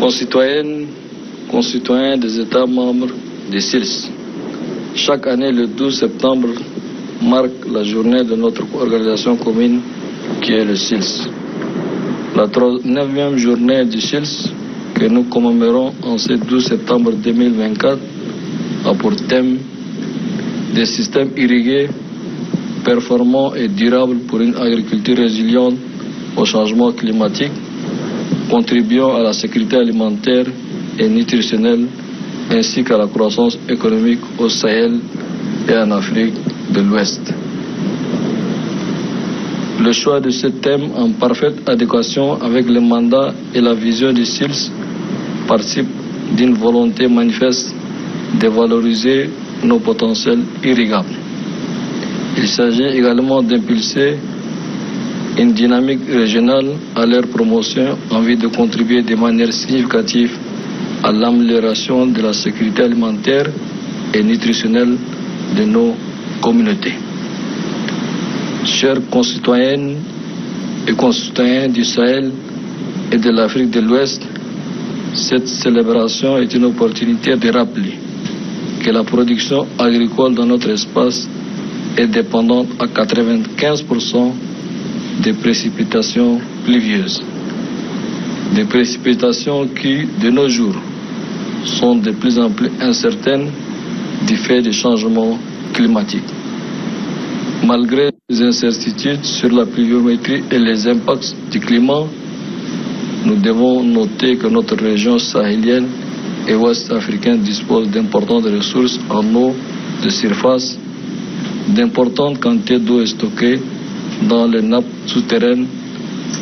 Concitoyennes, concitoyens des États membres des SILS, chaque année le 12 septembre marque la journée de notre organisation commune qui est le SILS. La 9e journée du SILS que nous commémorons en ce 12 septembre 2024 a pour thème des systèmes irrigués, performants et durables pour une agriculture résiliente au changement climatique, contribuant à la sécurité alimentaire et nutritionnelle ainsi qu'à la croissance économique au Sahel et en Afrique de l'Ouest. Le choix de ce thème en parfaite adéquation avec le mandat et la vision du SILS participe d'une volonté manifeste de valoriser nos potentiels irrigables. Il s'agit également d'impulser une dynamique régionale à leur promotion en vue de contribuer de manière significative à l'amélioration de la sécurité alimentaire et nutritionnelle de nos communautés. Chers concitoyennes et concitoyens du Sahel et de l'Afrique de l'Ouest, cette célébration est une opportunité de rappeler que la production agricole dans notre espace est dépendante à 95% des précipitations pluvieuses. Des précipitations qui, de nos jours, sont de plus en plus incertaines du fait des changements climatiques. Malgré les incertitudes sur la pluviométrie et les impacts du climat, nous devons noter que notre région sahélienne et ouest africaine dispose d'importantes ressources en eau de surface, d'importantes quantités d'eau stockées dans les nappes souterraines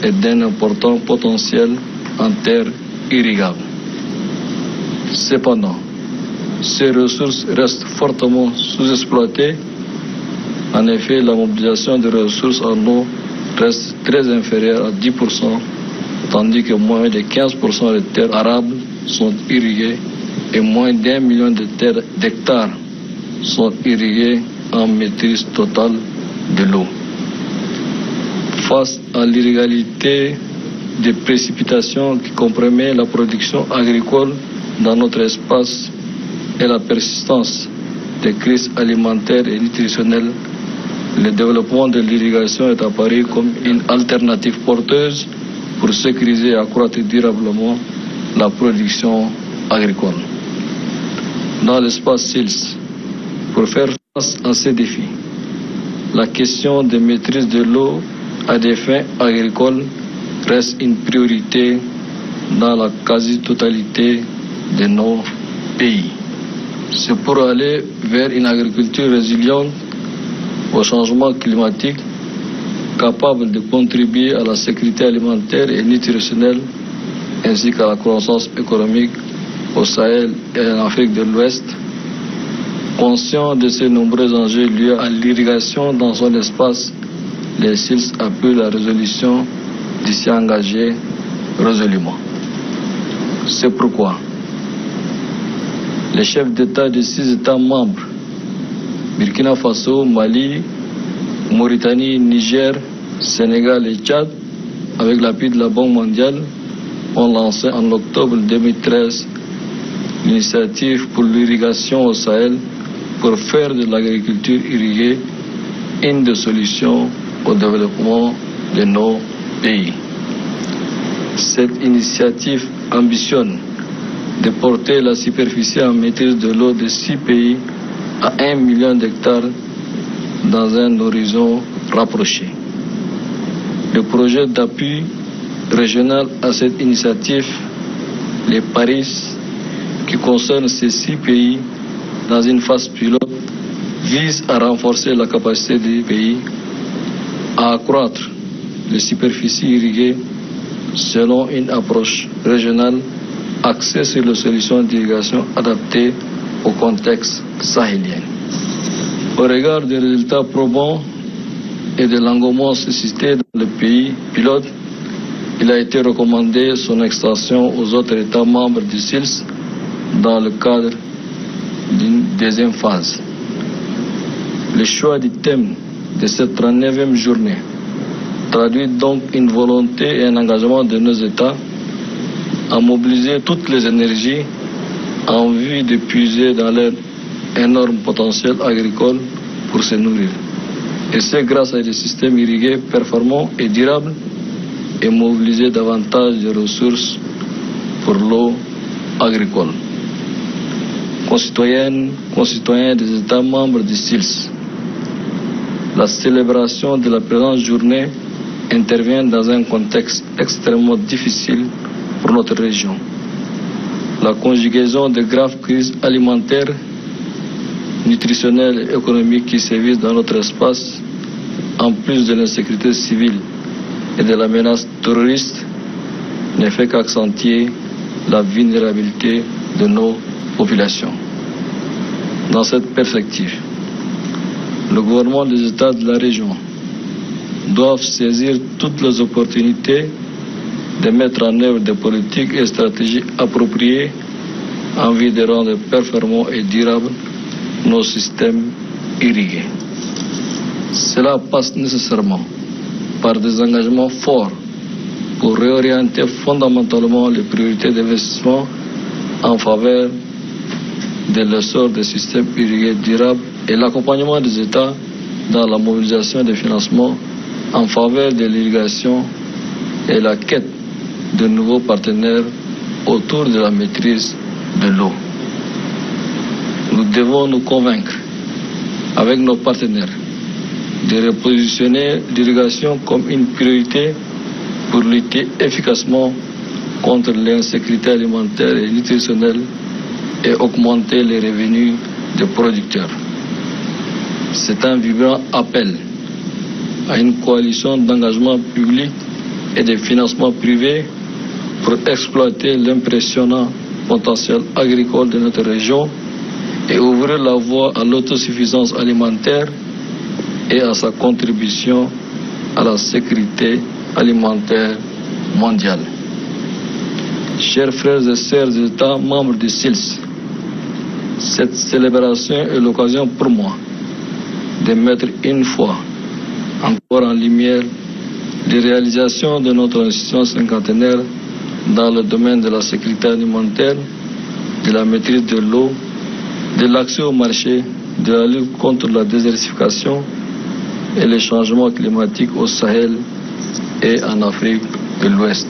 et d'un important potentiel en terres irrigables. Cependant, ces ressources restent fortement sous-exploitées. En effet, la mobilisation des ressources en eau reste très inférieure à 10%, tandis que moins de 15% des terres arables sont irriguées et moins d'1 million d'hectares sont irrigués en maîtrise totale de l'eau. Face à l'illégalité des précipitations qui compromet la production agricole dans notre espace et la persistance des crises alimentaires et nutritionnelles, le développement de l'irrigation est apparu comme une alternative porteuse pour sécuriser et accroître durablement la production agricole. Dans l'espace SILS, pour faire face à ces défis, la question de maîtrise de l'eau à des fins agricoles reste une priorité dans la quasi-totalité de nos pays. C'est pour aller vers une agriculture résiliente au changement climatique, capable de contribuer à la sécurité alimentaire et nutritionnelle, ainsi qu'à la croissance économique au Sahel et en Afrique de l'Ouest. Conscient de ces nombreux enjeux liés à l'irrigation dans son espace, les SILS appuient la résolution d'y engager résolument. C'est pourquoi les chefs d'État des 6 États membres, Burkina Faso, Mali, Mauritanie, Niger, Sénégal et Tchad, avec l'appui de la Banque mondiale, ont lancé en octobre 2013 l'initiative pour l'irrigation au Sahel pour faire de l'agriculture irriguée une des solutions au développement de nos pays. Cette initiative ambitionne de porter la superficie en maîtrise de l'eau de 6 pays à 1 million d'hectares dans un horizon rapproché. Le projet d'appui régional à cette initiative, les Paris, qui concerne ces 6 pays dans une phase pilote, vise à renforcer la capacité des pays à accroître les superficies irriguées selon une approche régionale axée sur les solutions d'irrigation adaptées au contexte sahélien. Au regard des résultats probants et de l'engouement suscité dans le pays pilote, il a été recommandé son extension aux autres États membres du SILS dans le cadre d'une deuxième phase. Le choix du thème de cette 39e journée traduit donc une volonté et un engagement de nos États à mobiliser toutes les énergies en vue de puiser dans leur énorme potentiel agricole pour se nourrir. Et c'est grâce à des systèmes irrigués performants et durables et mobiliser davantage de ressources pour l'eau agricole. Concitoyennes, concitoyens des États membres du SILS, la célébration de la présente journée intervient dans un contexte extrêmement difficile pour notre région. La conjugaison de graves crises alimentaires, nutritionnelles et économiques qui sévissent dans notre espace, en plus de l'insécurité civile et de la menace terroriste, ne fait qu'accentuer la vulnérabilité de nos populations. Dans cette perspective, le gouvernement des États de la région doivent saisir toutes les opportunités de mettre en œuvre des politiques et stratégies appropriées en vue de rendre performants et durables nos systèmes irrigués. Cela passe nécessairement par des engagements forts pour réorienter fondamentalement les priorités d'investissement en faveur de l'essor des systèmes irrigués durables et l'accompagnement des États dans la mobilisation des financements en faveur de l'irrigation et la quête de nouveaux partenaires autour de la maîtrise de l'eau. Nous devons nous convaincre avec nos partenaires de repositionner l'irrigation comme une priorité pour lutter efficacement contre l'insécurité alimentaire et nutritionnelle et augmenter les revenus des producteurs. C'est un vibrant appel à une coalition d'engagement public et de financement privé pour exploiter l'impressionnant potentiel agricole de notre région et ouvrir la voie à l'autosuffisance alimentaire et à sa contribution à la sécurité alimentaire mondiale. Chers frères et sœurs des États membres du SILS, cette célébration est l'occasion pour moi de mettre une fois encore en lumière les réalisations de notre institution cinquantenaire dans le domaine de la sécurité alimentaire, de la maîtrise de l'eau, de l'accès au marché, de la lutte contre la désertification et les changements climatiques au Sahel et en Afrique de l'Ouest.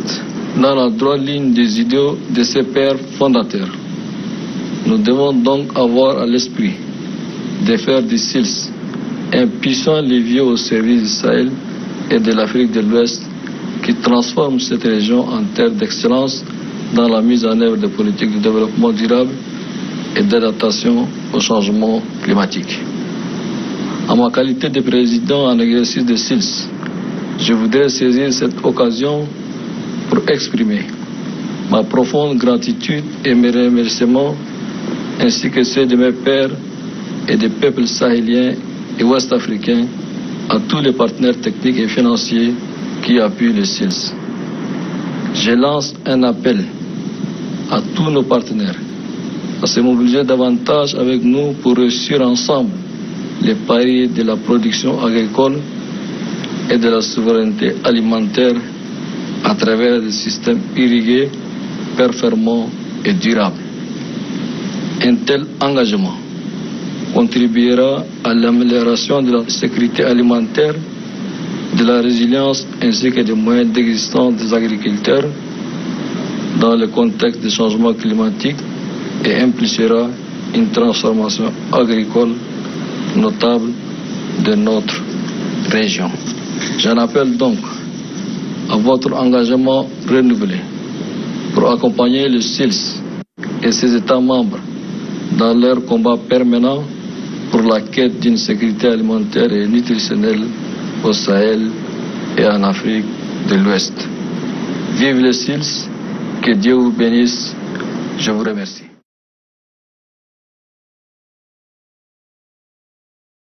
Dans la droite ligne des idéaux de ses pères fondateurs, nous devons donc avoir à l'esprit de faire du SILS un puissant levier au service du Sahel et de l'Afrique de l'Ouest qui transforme cette région en terre d'excellence dans la mise en œuvre des politiques de développement durable et d'adaptation au changement climatique. En ma qualité de président en exercice de SILS, je voudrais saisir cette occasion pour exprimer ma profonde gratitude et mes remerciements ainsi que ceux de mes pairs et des peuples sahéliens et ouest-africains à tous les partenaires techniques et financiers qui appuient le SILS. Je lance un appel à tous nos partenaires à se mobiliser davantage avec nous pour réussir ensemble les paris de la production agricole et de la souveraineté alimentaire à travers des systèmes irrigués, performants et durables. Un tel engagement contribuera à l'amélioration de la sécurité alimentaire, de la résilience ainsi que des moyens d'existence des agriculteurs dans le contexte des changements climatiques et impulsera une transformation agricole notable de notre région. J'en appelle donc à votre engagement renouvelé pour accompagner le SILS et ses États membres dans leur combat permanent pour la quête d'une sécurité alimentaire et nutritionnelle au Sahel et en Afrique de l'Ouest. Vive le SILS, que Dieu vous bénisse, je vous remercie.